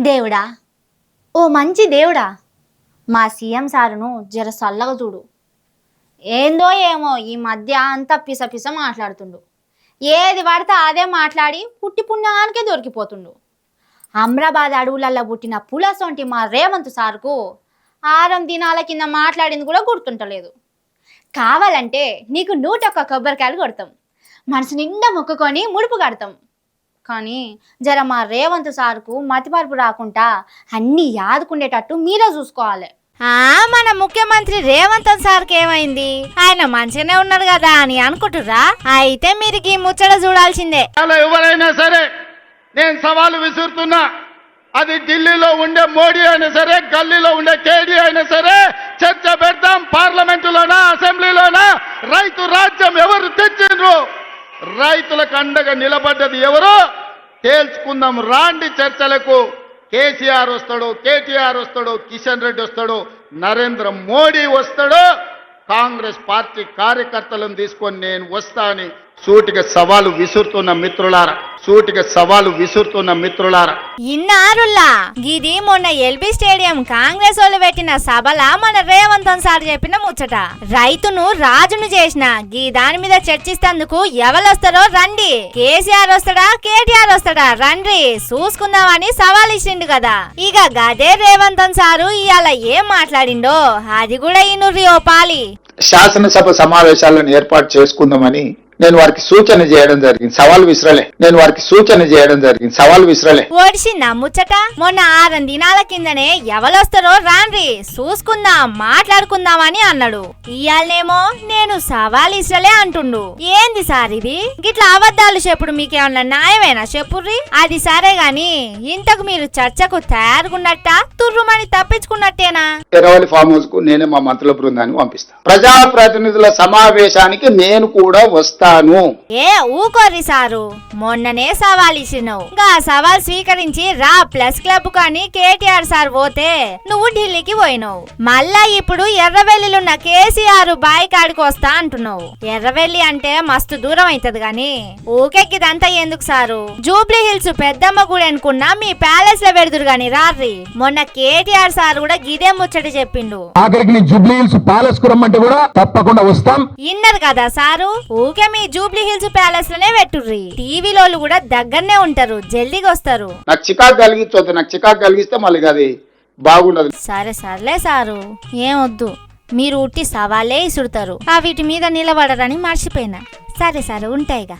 దేవుడా, ఓ మంచి దేవుడా, మా సీఎం సారును జర సల్లగా చూడు. ఏందో ఏమో ఈ మధ్య అంతా పిస మాట్లాడుతుండు. ఏది పడితే అదే మాట్లాడి పుట్టి పుణ్యానికే దొరికిపోతుండు. అమ్రాబాద్ అడవులల్లో పుట్టిన పులసొంటి మా రేవంత్ సార్కు 6 దినాల కింద మాట్లాడింది కూడా గుర్తుంటలేదు. కావాలంటే నీకు 101 కొబ్బరికాయలు కొడతాం, మనసు నిండా మొక్కుకొని ముడుపు కడతాం. కానీ జర మా రేవంత్ సార్కు మతిపరుపు రాకుండా అన్నీ యాదుకుండేటట్టు మీరే చూసుకోవాలి. మన ముఖ్యమంత్రి రేవంత్ సార్కి ఏమైంది? ఆయన మంచిగానే ఉన్నాడు కదా అని అనుకుంటురా? అయితే మీరు ఈ ముచ్చట చూడాల్సిందే. ఎవరైనా సరే నేను సవాలు విసురుతున్నా, అది ఢిల్లీలో ఉండే మోడీ అయినా సరే, గల్లీలో ఉండే కేడీ అయినా సరే, చర్చ పెడతాం. పార్లమెంటులోనా అసెంబ్లీలోనా రైతు రాజ్యం ఎవరు తెచ్చిండ్రు, రైతులకు అండగా నిలబడ్డది ఎవరో తేల్చుకుందాం. రాండి చర్చలకు. కేసీఆర్ వస్తాడు, కేటీఆర్ వస్తాడు, కిషన్ రెడ్డి వస్తాడు, నరేంద్ర మోడీ వస్తాడు. కాంగ్రెస్ పార్టీ కార్యకర్తలను తీసుకొని నేను వస్తా అని సూటిగా సవాలు విసురుతున్న మిత్రులారా, ఇన్నారుల్లా గిది మొన్న ఎల్బీ స్టేడియం కాంగ్రెస్ వాళ్ళు పెట్టిన సభల మన రేవంత్ సార్ చెప్పిన ముచ్చట. రైతును రాజును చేసిన గీ దాని మీద చర్చిస్తందుకు ఎవరొస్తారో రండి, కేసీఆర్ వస్తాడా కేటీఆర్ వస్తాడా రండి చూసుకుందామని సవాల్ ఇచ్చిండు కదా. ఇక గదే రేవంత్ సారు ఇవాళ ఏం మాట్లాడిండో అది కూడా ఇనుర్రి ఓ పాలి. శాసనసభ సమావేశాలను ఏర్పాటు చేసుకుందామని నేను వారికి సూచన చేయడం జరిగింది, సవాల్ విసరలే. ఓడిసిందా ముచ్చట? మొన్న 6 దినాల కిందనే ఎవరొస్తారో రాండ్రి చూసుకుందాం మాట్లాడుకుందాం అని అన్నాడు. ఇయాలనేమో నేను సవాల్ ఇసరలే అంటుండు. ఏంది సార్ ఇది? గిట్లా అబద్ధాలు చెప్పుడు మీకేమన్నా న్యాయమేనా చెప్పుర్రి? అది సరే గాని ఇంతకు మీరు చర్చకు తయారుగున్నట్ట తుర్రుమని తప్పించుకున్నట్టేనా? ఎరవలి ఫామ్ హౌస్ కు నేనే మా మంత్రుల బృందాన్ని పంపిస్తా. ప్రజాప్రతినిధుల సమావేశానికి నేను కూడా వస్తా. ఏ ఊకోర్రి సారు, మొన్ననే సవాల్ ఇచ్చినావు. గా సవాల్ స్వీకరించి రా ప్లస్ క్లబ్ కానీ కేటీఆర్ సార్ పోతే నువ్వు ఢిల్లీకి పోయినావు. మళ్ళా ఇప్పుడు ఎర్రవెల్లిలున్న కేసీఆర్ బాయ్ కాడికి వస్తా అంటున్నావు. ఎర్రవెల్లి అంటే మస్తు దూరం అవుతుంది గాని ఊకెక్కిదంతా ఎందుకు సారు? జూబ్లీ హిల్స్ పెద్దమ్మ గుడి అనుకున్నా మీ ప్యాలెస్ లో పెడుతురు గాని రార్రి. మొన్న కేటీఆర్ సార్ కూడా గిదే ముచ్చట చెప్పిండు. జూబ్లీ హిల్స్ ప్యాలెస్ కు రమ్మంటే కూడా తప్పకుండా వస్తాం. ఇన్నరు కదా సారు, ఊకే మీ జూబ్లీ హిల్స్ ప్యాలెస్ లోనే పెట్టుర్రి. టీవీలో కూడా దగ్గరనే ఉంటారు, జల్దీగా వస్తారు. నాకు చికాకు కలిగిస్తే మళ్ళీ అది బాగుండదు. సర్లే సారు, ఏం వద్దు, మీరు ఉట్టి సవాలే ఇసురుతారు, ఆ వీటి మీద నిలబడరని మర్చిపోయినా. సరే సారు, ఉంటాయిగా.